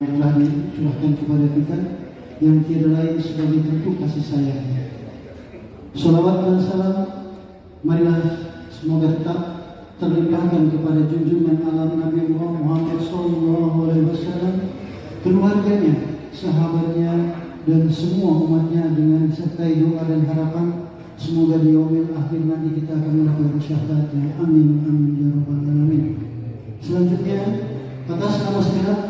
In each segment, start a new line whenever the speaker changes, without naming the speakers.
yang telah dicurahkan kepada kita yang tiada lain sebagai bentuk kasih sayangnya. Salawat dan salam marilah semoga tetap terlimpahkan kepada junjungan alam Nabi Muhammad SAW, keluarganya, sahabatnya, dan semua umatnya, dengan sertai doa dan harapan semoga di yaumil akhir nanti kita akan mendapatkan syafaatnya. Amin amin ya rabbal alamin. Selanjutnya atas nama segenap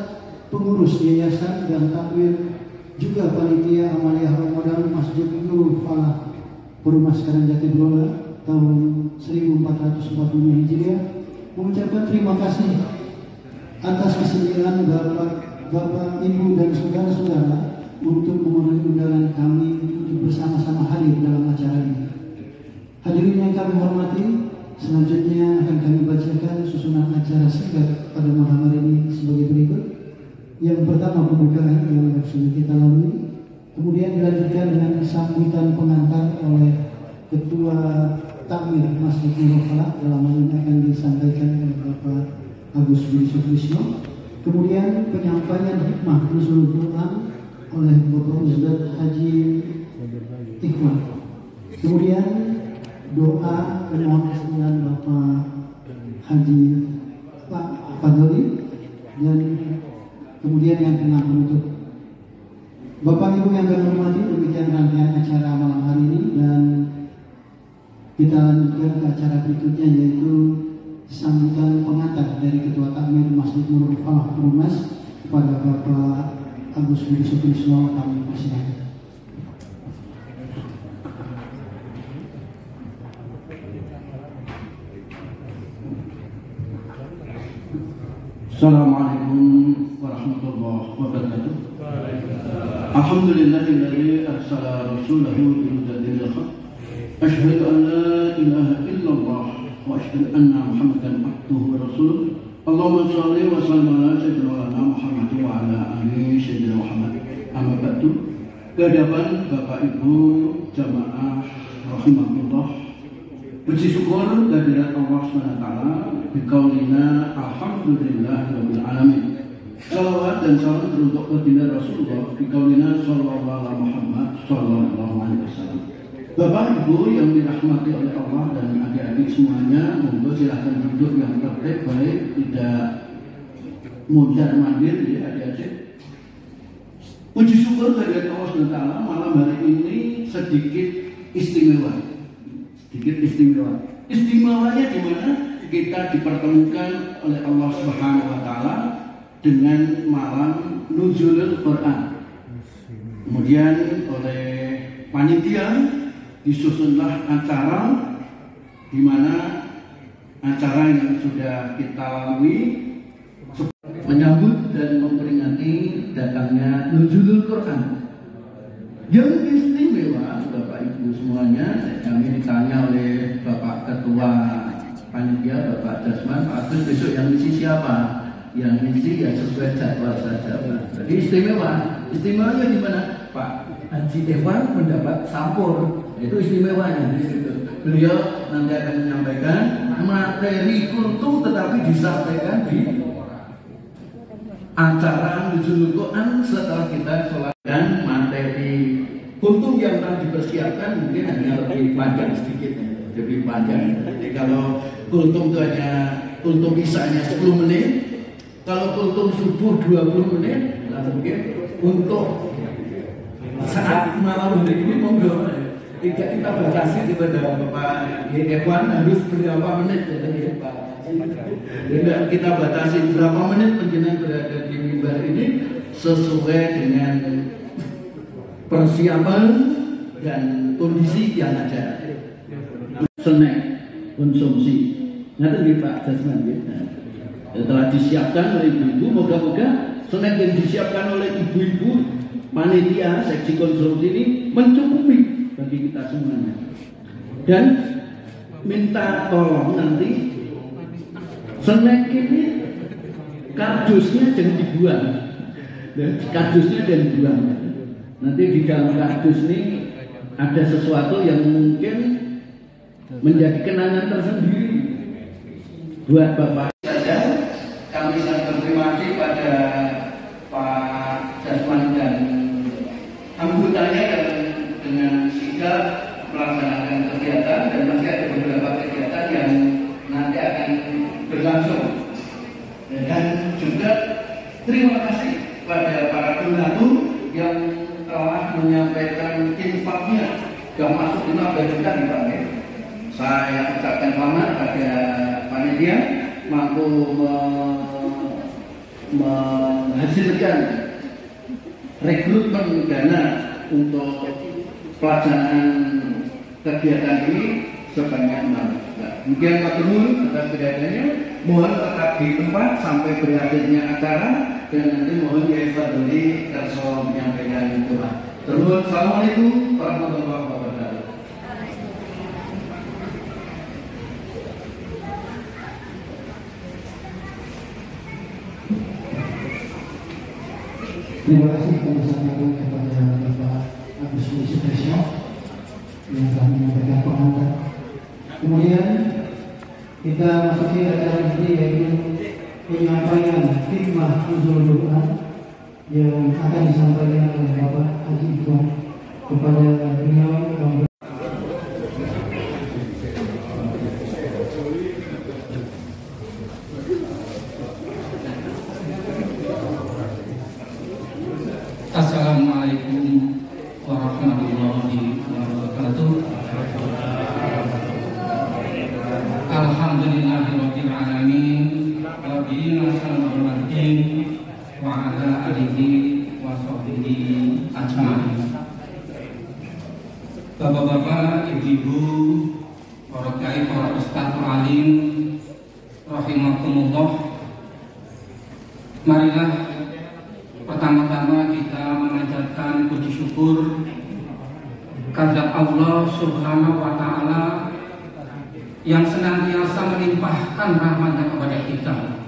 pengurus yayasan dan takwir juga panitia amaliyah Ramadan Masjid Nurul Falah Perumas Karangjati Blola tahun 1445 Hijriah mengucapkan terima kasih atas kesediaan Bapak, Ibu dan saudara-saudara untuk memenuhi undangan kami untuk bersama-sama hadir dalam acara ini. Hadirin yang kami hormati, selanjutnya akan kami bacakan susunan acara singkat pada malam hari ini sebagai berikut. Yang pertama pembukaan yang sudah kita lalui, kemudian dilanjutkan dengan sambutan pengantar oleh Ketua Takmir Masjid Nurul Falah, dalam hal ini akan disampaikan oleh Bapak Agus Budi Sutrisno. Kemudian penyampaian hikmah nuzul Quran oleh Bapak Ustaz Haji Ikhwan. Kemudian doa pemohon kesediaan Bapak Haji Pak Fadli, dan kemudian yang keenam penutup. Bapak Ibu yang kami hormati, demikian rangkaian acara malam hari ini, dan kita lanjutkan ke acara berikutnya, yaitu sambutan pengantar dari Ketua Takmir Masjid Nurul Falah Perumas kepada Bapak Agus Budi Sutrisno. Kami persilakan.
Assalamualaikum warahmatullahi wabarakatuh. Alhamdulillahilladzi arsala rasulahu bil huda dinil haq. Asyhadu an la ilaha illallah wa asyhadu anna Muhammadan abduhu wa rasuluh. Allahumma shalli wa sallim ala sayyidina Muhammad wa ala alihi sayyidina Muhammad. Amma ba'du. Kehadapan Bapak Ibu jamaah rahimahullah, puji syukur kehadirat Allah SWT bikaulina alhamdulillahirabbil alamin. Salawat dan salam teruntuk baginda Rasulullah bikaulina sallallahu Muhammad sallallahu alaihi wasallam. Bapak Ibu yang dirahmati oleh Allah dan adik-adik semuanya, monggo silahkan duduk yang tertib, baik tidak mondar mandir ya adik-adik. Puji syukur kehadirat Allah SWT malam hari ini sedikit istimewa. Istimewanya di mana kita dipertemukan oleh Allah Subhanahu wa taala dengan malam nuzulul Quran. Kemudian oleh panitia disusunlah acara di mana acara yang sudah kita lalui menyambut dan memperingati datangnya nuzulul Quran. Yang istimewa Bapak Ibu semuanya, kami ditanya oleh Bapak Ketua Panitia, Bapak Jasman, Pak Agus, besok yang ngisi siapa? Yang ngisi ya sesuai jadwal saja. Jadi istimewanya di mana? Pak Haji Ikhwan mendapat sampur, itu istimewanya. Beliau nanti akan menyampaikan materi kultum, tetapi disampaikan di acara nuzulul Quran setelah kita sholatkan materi kultum yang telah dipersiapkan. Mungkin hanya lebih panjang sedikit, lebih panjang. Jadi kalau kultum itu hanya kultum isanya 10 menit, kalau kultum subuh 20 menit, nah mungkin untuk saat malam hari ini monggo tidak kita batasi kepada Bapak Ikhwan harus berapa menit ya Pak. Tidak kita batasi berapa menit penjenengan berada di mimbar ini sesuai dengan persiapan dan kondisi yang ada. Snack konsumsi nanti Pak Jasman ya. Telah disiapkan oleh ibu-ibu, moga-moga snack yang disiapkan oleh ibu-ibu panitia seksi konsumsi ini mencukupi bagi kita semuanya. Dan minta tolong nanti snack ini kardusnya jangan dibuang, kardusnya jangan dibuang. Nanti di dalam kardus ini ada sesuatu yang mungkin menjadi kenangan tersendiri buat Bapak saja. Kami sangat berterima kasih pada Pak terima kasih pada para donatur yang telah menyampaikan infaknya yang masuk 15 juta dipakai. Saya ucapkan selamat pada panitia mampu menghasilkan rekrutmen dana untuk pelaksanaan kegiatan ini sebanyak 6 juta. Demikian Pak Gubernur atas kehadirannya. Mohon tetap di tempat sampai berakhirnya acara dan nanti mohon dievaluasi kerso menyampaikan doa. Terus, Assalamualaikum warahmatullahi wabarakatuh.
Terima kasih kami sampaikan kepada Bapak Agus Sutisno yang telah menyampaikan pengantar. Kemudian kita masuki acara inti yaitu penyampaian hikmah nuzul Quran yang akan disampaikan oleh Bapak Haji Ikhwan kepada beliau yang
Assalamualaikum warahmatullahi wabarakatuh. Alhamdulillahirabbil alamin wa bihi nasta'in wa ala alihi wa sahbihi ajmain. Bapak-bapak, ibu-ibu, para kiai, para ustaz, alim rahimakumullah. Marilah pertama-tama kita memanjatkan puji syukur kepada Allah Subhanahu wa Ta'ala yang senantiasa melimpahkan rahmat-Nya kepada kita,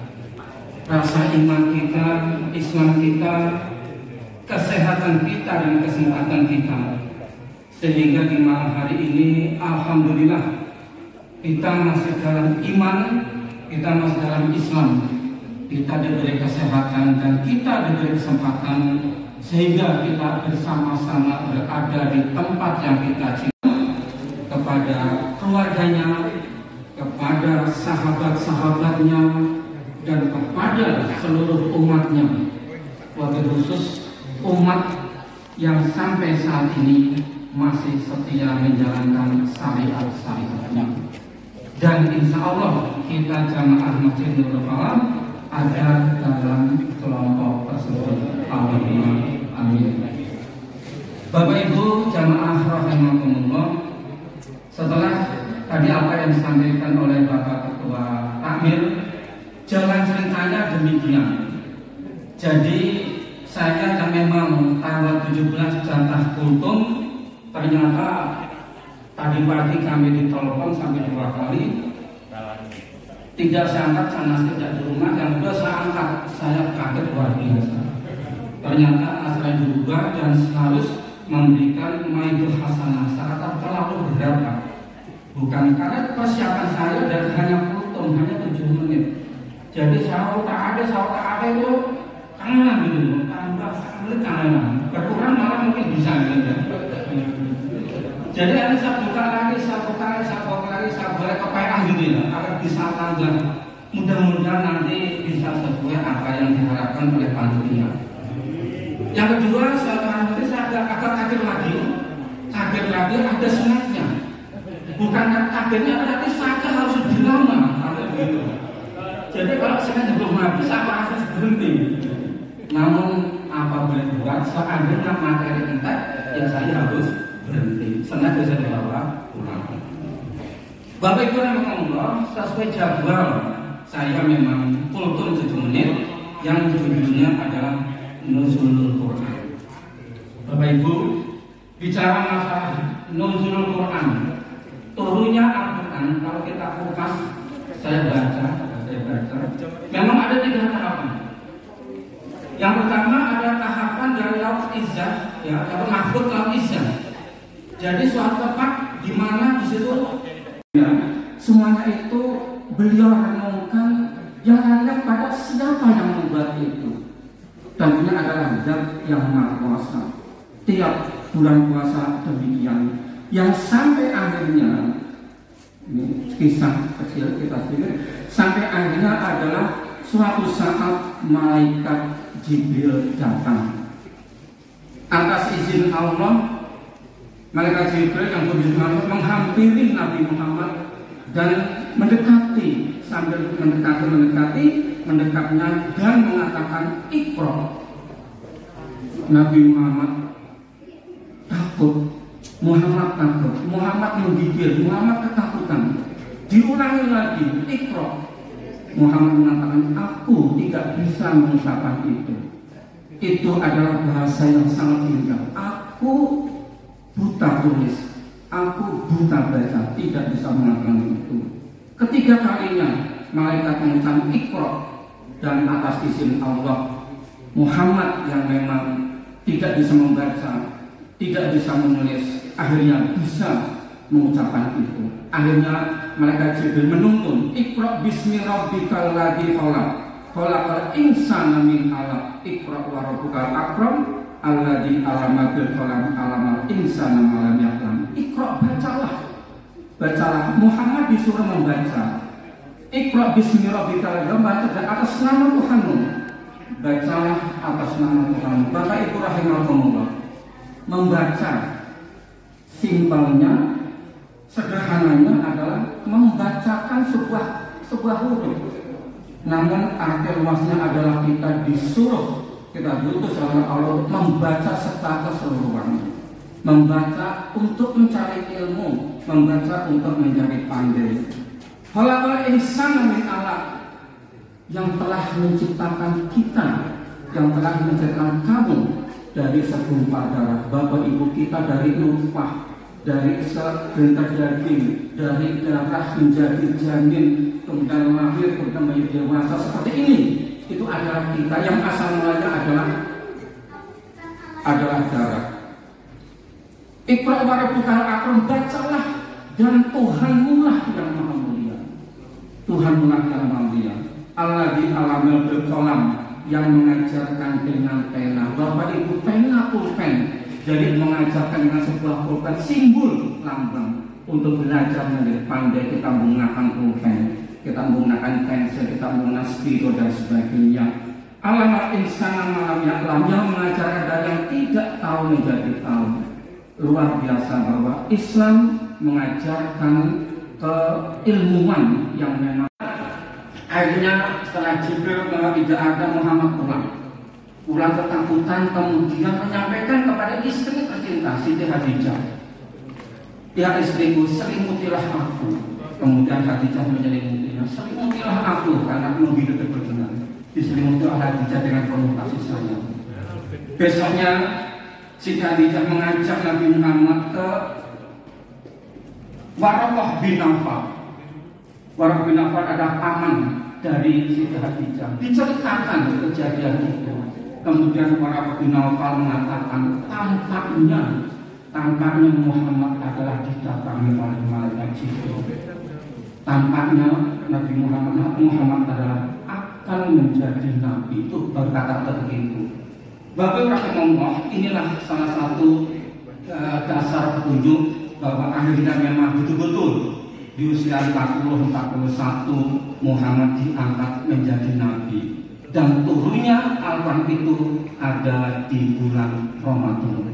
rasa iman kita, Islam kita, kesehatan kita dan kesempatan kita, sehingga di malam hari ini alhamdulillah kita masih dalam iman, kita masih dalam Islam, kita diberi kesehatan dan kita diberi kesempatan sehingga kita bersama-sama berada di tempat yang kita cinta, kepada keluarganya, kepada sahabat-sahabatnya, dan kepada seluruh umatnya, wabil khusus umat yang sampai saat ini masih setia menjalankan syariat-syariatnya. Dan insya Allah kita jamaah Masjid Nurul Falah ada dalam kelompok tersebut. Amin. Bapak Ibu jamaah rahimakumullah, setelah tadi apa yang disampaikan oleh Bapak Ketua Takmir, jalan ceritanya demikian. Jadi saya yang memang tanggal 17 jatah kultum, ternyata tadi pagi kami ditelepon sampai 2 kali. Tidak saya angkat karena tidak di rumah, yang kedua saya angkat, saya kaget luar biasa. Ternyata saya berubah dan harus memberikan maidul hasanah. Saya kata terlalu berat, Pak. Bukan karena persiapan saya dan hanya kultum, hanya 7 menit. Jadi saya tak ada itu kangen gitu, tambah sangat kangen. Berkurang malah mungkin bisa gitu. Jadi harus saya buka lagi, saya boleh kepeang gitu ya, agar bisa tambah. Mudah-mudahan nanti bisa sesuai apa yang diharapkan oleh panitia. Yang kedua, saya agak kaget lagi ada sengatnya. Bukan kagetnya, berarti saya harus lebih lama, begitu. Jadi kalau sengatnya belum habis, apa harus berhenti. Namun apa boleh buat, seandainya materi entek, ya saya harus berhenti. Sengaja bisa dibawa pulang. Bapak Ibu rahimahullah, sesuai jadwal saya memang kultum 7 menit yang judulnya adalah Nuzulul Quran. Bapak Ibu, bicara masalah Nuzulul Quran, turunnya Al-Quran, kalau kita kupas, saya baca, memang ada 3 tahapan. Yang pertama ada tahapan dari laut izzah, ya, atau mahfud laut izzah. Jadi suatu tempat di mana di situ ya, semuanya itu beliau renungkan yang hanya pada siapa yang membuat itu. Tentunya adalah Zat yang Maha Kuasa. Tiap bulan puasa demikian. Yang sampai akhirnya, ini kisah kecil kita sendiri, sampai akhirnya adalah suatu saat malaikat Jibril datang. Atas izin Allah, malaikat Jibril yang berbicara menghampiri Nabi Muhammad dan mendekati, sambil mendekatnya dan mengatakan Iqra. Nabi Muhammad takut, Muhammad takut, Muhammad menggigil, Muhammad ketakutan. Diulangi lagi, Iqra. Muhammad mengatakan, aku tidak bisa mengucapkan itu. Itu adalah bahasa yang sangat indah. Aku buta tulis, aku buta baca, tidak bisa mengatakan itu. Ketiga kalinya malaikat mengucapkan Iqra, dan atas izin Allah, Muhammad yang memang tidak bisa membaca, tidak bisa menulis, akhirnya bisa mengucapkan itu. Akhirnya malaikat Jibril menuntun, Iqra bismi rabbikal ladzi khalaq, khalaqal insana min 'alaq, Iqra wa rabbukal akram alladzi 'allama bil qalam 'allamal insana ma lam ya'lam. Iqra, bacalah. Muhammad disuruh membaca. Iqra bismi rabbikal, membaca atas nama Tuhanmu. Bacalah atas nama Tuhanmu. Bapak Ibu rahimakumullah, membaca simpelnya, sederhananya adalah membacakan sebuah huruf. Namun arti luasnya adalah kita diutus oleh Allah membaca secara keseluruhan, membaca untuk mencari ilmu, membaca untuk menjadi pandai. Khalaqal insana min 'alaq, yang telah menciptakan kita, yang telah menciptakan kamu dari segumpal darah. Bapak ibu kita dari nutfah, dari segelintir daging, dari darah menjadi janin, kemudian lahir, kemudian menjadi dewasa seperti ini. Itu adalah kita yang asal mulanya adalah darah. Iqra wa rabbukal akram, bacalah, dan Tuhanmu lah yang maha mulia. Tuhanmu lah yang maha mulia. Alladzi 'allama bil qalam, yang mengajarkan dengan pena. Bapak ibu, pena pulpen. Jadi mengajarkan dengan sebuah pulpen, simbol lambang untuk belajar menjadi pandai. Kita menggunakan pulpen, kita menggunakan pensil, kita menggunakan spidol dan sebagainya. Alamat insana malam ya'lam, yang mengajarkan dari yang tidak tahu menjadi tahu. Luar biasa bahwa Islam mengajarkan keilmuan yang memang. Akhirnya setelah Jibril tidak ada, Muhammad pulang ketakutan, kemudian menyampaikan kepada istri tercinta Siti Khadijah, ya istriku, selimutilah aku. Kemudian Khadijah menyelimutinya, selimutilah aku, karena belum hidup berkenan. Diselimuti oleh Khadijah dengan penuh kasih sayang. Besoknya Siti Khadijah mengajak Nabi Muhammad ke Waraqah bin Nawfal. Waraqah bin Nawfal adalah paman dari Siti Khadijah. Diceritakan kejadian itu. Kemudian Waraqah bin Nawfal mengatakan, tampaknya Muhammad adalah didatangi oleh malaikat Jibril. Tampaknya Nabi Muhammad adalah akan menjadi nabi. Itu berkata begitu. Bapak rahimahullah, inilah salah satu dasar petunjuk bahwa akhirnya memang betul-betul di usia 40-41 Muhammad diangkat menjadi nabi. Dan turunnya Al-Quran itu ada di bulan Ramadan,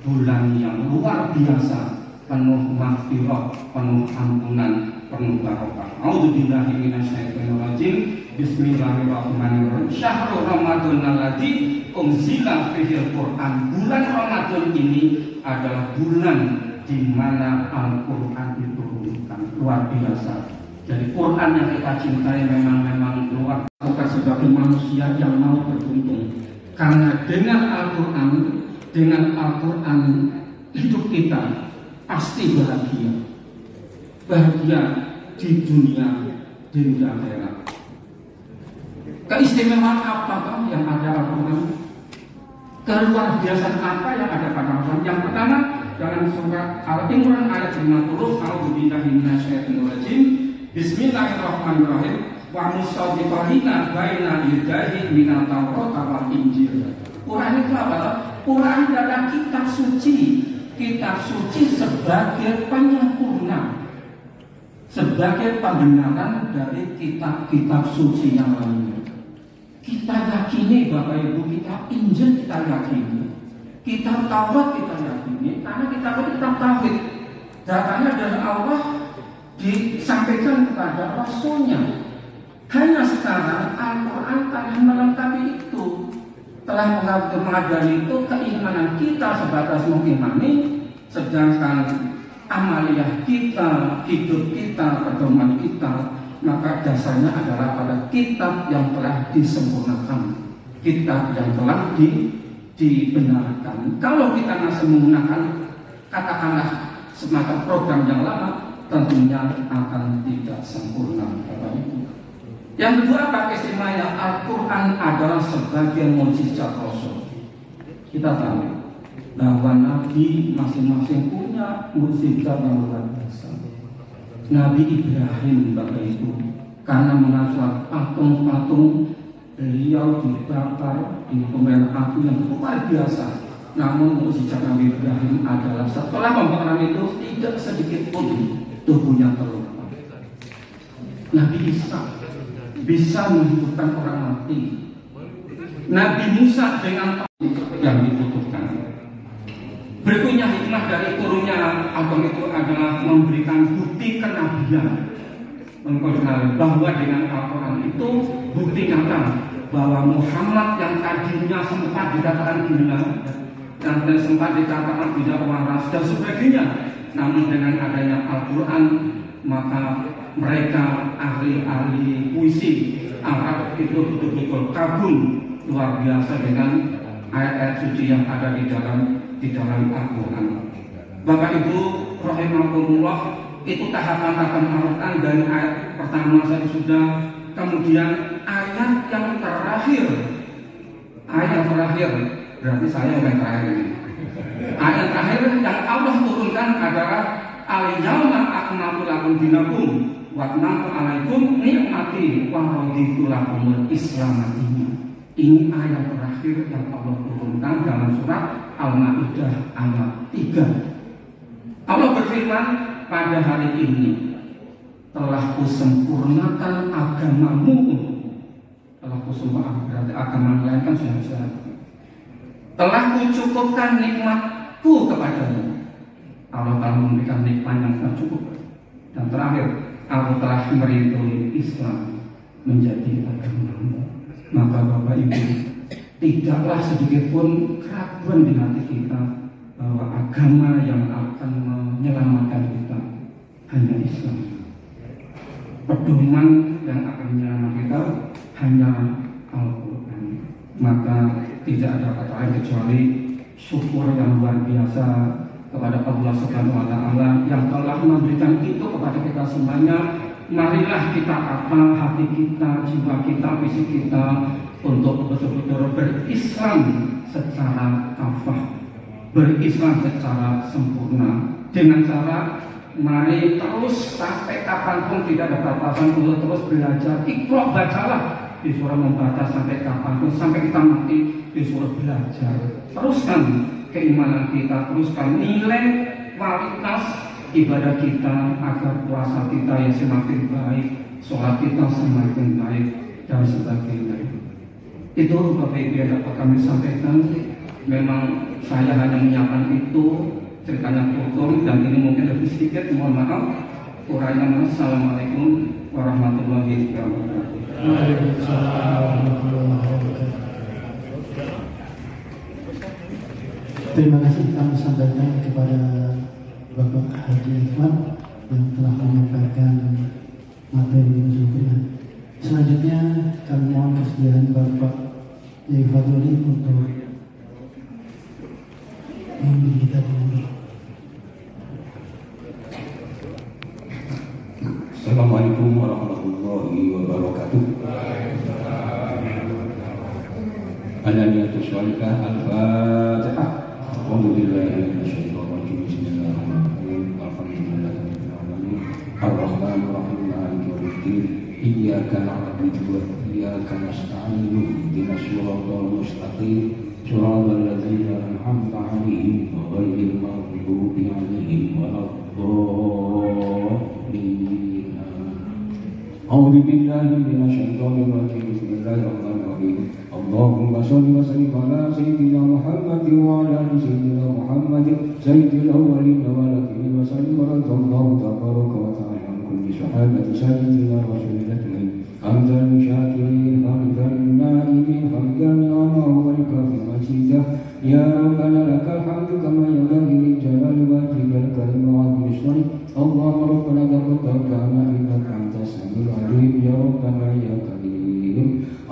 bulan yang luar biasa, penuh maghfirah, penuh ampunan, penuh barokah. A'udzubillahi minasyaitonir rajim. Bismillahirrahmanirrahim. Syahrul Ramadan alladzi unzila fihil Qur'an. Bulan Ramadan ini adalah bulan di mana Al-Quran diturunkan. Luar biasa. Jadi Quran yang kita cintai memang luar biasa sebagai manusia yang mau beruntung. Karena dengan Al-Quran hidup kita pasti bahagia. Bahagia di dunia, di akhirat. Keistimewaan apa yang ada Al-Quran? Keluar biasaan apa yang ada pada Al-Quran? Yang pertama, dalam surat Al-Imran ayat 50, A'udzubillahi minasyaitonir rajim. Bismillahirrahmanirrahim. Wa musaddiqina baina yadayhi minat Taurat wal Injil. Quran itu apa? Quran adalah kitab suci. Kitab suci sebagai penyempurna, sebagai pembenaran dari kitab-kitab suci yang lainnya. kita yakini, Bapak Ibu, kita Injil kita yakini, kita Taurat kita yakini, karena kita tauhid. Datanya dari Allah disampaikan kepada Rasulnya. Hanya sekarang Al-Quran telah melengkapi itu, telah mengajari itu keimanan kita sebatas mengimani, sedangkan amaliyah kita, hidup kita, pedoman kita, maka dasarnya adalah pada kitab yang telah disempurnakan, kitab yang telah dibenarkan. Kalau kita masih menggunakan katakanlah semacam program yang lama, tentunya akan tidak sempurna, Bapak Ibu. Yang kedua, apa istimewanya? Al-Quran adalah sebagian mukjizat Rasul. Kita tahu bahwa Nabi masing-masing punya mukjizat yang luar biasa. Nabi Ibrahim, Bapak Ibu, karena mengajar patung-patung, beliau dibakar di kobaran api yang luar biasa. Namun mukjizat Nabi Ibrahim adalah setelah pembakaran itu tidak sedikit pun tubuhnya terluka. Nabi Isa bisa menghidupkan orang mati. Nabi Musa dengan yang dibutuhkan. Berikutnya hikmah dari turunnya agama itu adalah memberikan bukti kenabian. Bahwa dengan Al-Quran itu bukti nyata bahwa Muhammad yang tadinya sempat dikatakan gila dan sempat dikatakan tidak waras dan sebagainya, namun dengan adanya Al-Quran maka mereka ahli-ahli puisi Arab itu betul-betul kagum luar biasa dengan ayat-ayat suci yang ada di dalam Al-Quran. Bapak Ibu rahimakumullah, itu tahapan-tahapan Al-Quran dari ayat pertama saja sudah, kemudian ayat yang terakhir berarti saya yang terakhir ini. Ayat terakhir yang Allah turunkan adalah al-yawma akmaltu lakum dinakum wa atmamtu alaikum ni'mati wa raditu lakumul Islam dina. Ini ayat terakhir yang Allah turunkan dalam surat Al-Maidah ayat 3. Allah berfirman, pada hari ini telah kusempurnakan agamamu. Telah kusempurnakan, berarti agama lain kan sudah bisa. Telah kucukupkan nikmatku kepadamu. Allah telah memberikan nikmat yang sangat cukup. Dan terakhir, aku telah meridhoi Islam menjadi agamamu. Maka Bapak Ibu, tidaklah sedikit pun keraguan di hati kita bahwa agama yang akan menyelamatkan kita hanya Islam. Pedoman yang akan menyelamatkan kita hanya Al-Quran. Maka tidak ada kata lain kecuali syukur yang luar biasa kepada Allah Subhanahu wa Ta'ala yang telah memberikan itu kepada kita semuanya. Marilah kita apa hati kita, jiwa kita, fisik kita untuk betul-betul berislam secara kafah, berislam secara sempurna dengan cara mari terus sampai kapanpun tidak ada batasan untuk terus belajar. Iqra, bacalah, disuruh membaca sampai kapanpun, sampai kita mati disuruh belajar. Teruskan keimanan kita, teruskan nilai kualitas ibadah kita agar puasa kita yang semakin baik, sholat kita semakin baik dan sebagainya. Itu Bapak Ibu yang dapat kami sampaikan. Memang saya hanya menyiapkan itu, ceritanya tutup dan ini mungkin lebih sedikit, mohon maaf. Kurangnya, Assalamualaikum warahmatullahi wabarakatuh.
Terima kasih kami sampaikan kepada Bapak Haji Ikhwan yang telah menyampaikan materi Nuzul Quran. Selanjutnya kami mohon kesediaan Bapak Yai Fadli untuk memimpin kita dulu.
Assalamualaikum warahmatullahi wabarakatuh. Ananiyatus sholika al-Fatihah. Alhamdulillahi minasyaitonir rajim. Bismillahirrahmanirrahim. Alhamdulillahirabbil alamin. Ar-Rahmanir Rahim. Maliki yaumiddin. Iyyaka na'budu wa iyyaka nasta'in. Ihdinas siratal mustaqim. Shiratal ladzina an'amta 'alaihim ghairil maghdubi 'alaihim waladdallin. أعوذ بالله من الشيطان الرجيم بسم الله الرحمن الرحيم اللهم صل وسلم على سيدنا محمد وعلى آل سيدنا محمد سيد الأولين والآخرين وسلم رضي الله تبارك وتعالى عن كل صحابة سيدنا رسول الله حمدا للشاكرين حمدا للنائمين حمدا لله والكافر مجيدا يا ربنا لك الحمد كما ينبغي لجلال وجهك الكريم وعظيم شأنك اللهم ربنا تقبل منا إنك أنت السميع العليم يا ربنا يا كريم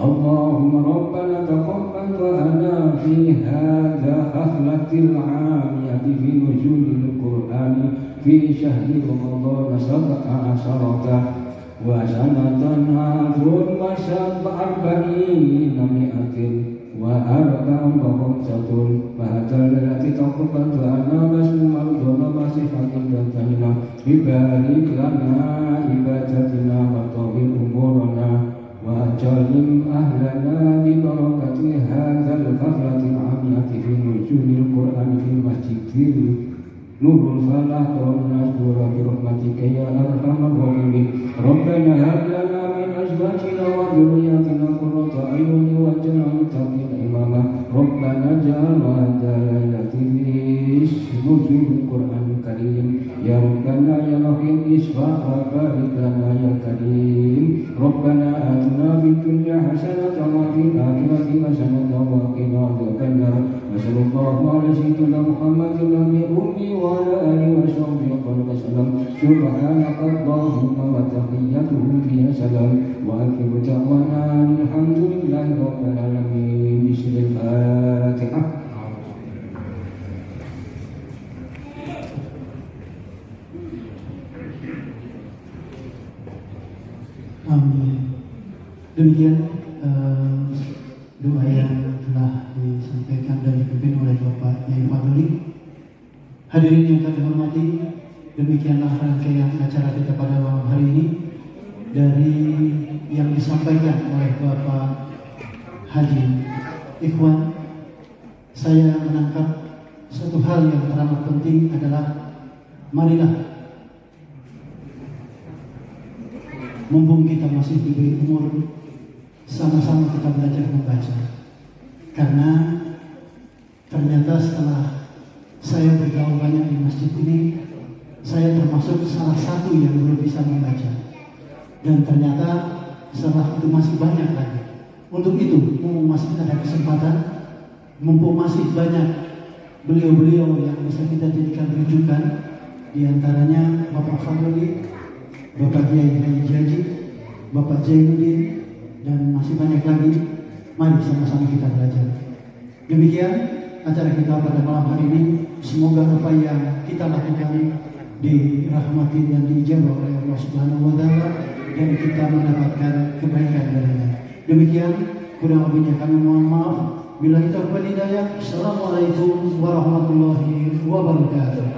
اللهم ربنا تقبل دعاءنا في هذا حفلة العامية في نزول القرآن في شهر رمضان 17 وسنة أربعين مئة وأربع وخمسة فهذا الذي تقبل دعانا واسم مرضنا وصفة جدنا ببارك لنا عبادتنا وطول أمورنا وأجرم أهلنا ببركة هذا الحفلة العامية في نزول القرآن في مسجد نور الفلاح ونشكر برحمتك يا أرحم الراحمين ربنا هب لنا من أزواجنا وذرياتنا قرة أعين واجعلنا للمتقين إماما ربنا اجعل هذا ليلة في نزول القرآن الكريم يا ربنا يا رحيم اشفع وبارك لنا يا كريم ربنا آتنا في الدنيا حسنة وفي الآخرة حسنة وقنا عذاب النار وصلى الله على سيدنا محمد النبي الأمي وعلى آله وصحبه وسلم سبحانك اللهم وتحيتهم فيها سلام وآخر دعوانا الحمد لله رب العالمين بسم الفاتحة.
Amin. Demikian doa yang telah disampaikan dan dipimpin oleh Bapak Yai Fadli. Hadirin yang kami hormati, demikianlah rangkaian acara kita pada malam hari ini dari yang disampaikan oleh Bapak Haji Ikhwan. Saya menangkap satu hal yang teramat penting adalah marilah mumpung kita masih diberi umur, sama-sama kita belajar membaca. Karena ternyata setelah saya bergaul banyak di masjid ini, saya termasuk salah satu yang belum bisa membaca. Dan ternyata setelah itu masih banyak lagi. Untuk itu, mumpung masih ada kesempatan, mumpung masih banyak beliau-beliau yang bisa kita jadikan rujukan, diantaranya Bapak Fadli, Bapak Kiai Haji Jaji, Bapak Jainuddin, dan masih banyak lagi. Mari sama-sama kita belajar. Demikian acara kita pada malam hari ini. Semoga apa yang kita lakukan dirahmati dan diijabah oleh Allah Subhanahu wa Ta'ala, dan kita mendapatkan kebaikan darinya. Demikian, kurang lebihnya kami mohon maaf. Bila kita hidayah. Assalamualaikum warahmatullahi wabarakatuh.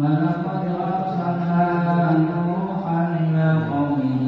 ولقد أرسلنا نوحا إلى قومه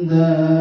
ذلك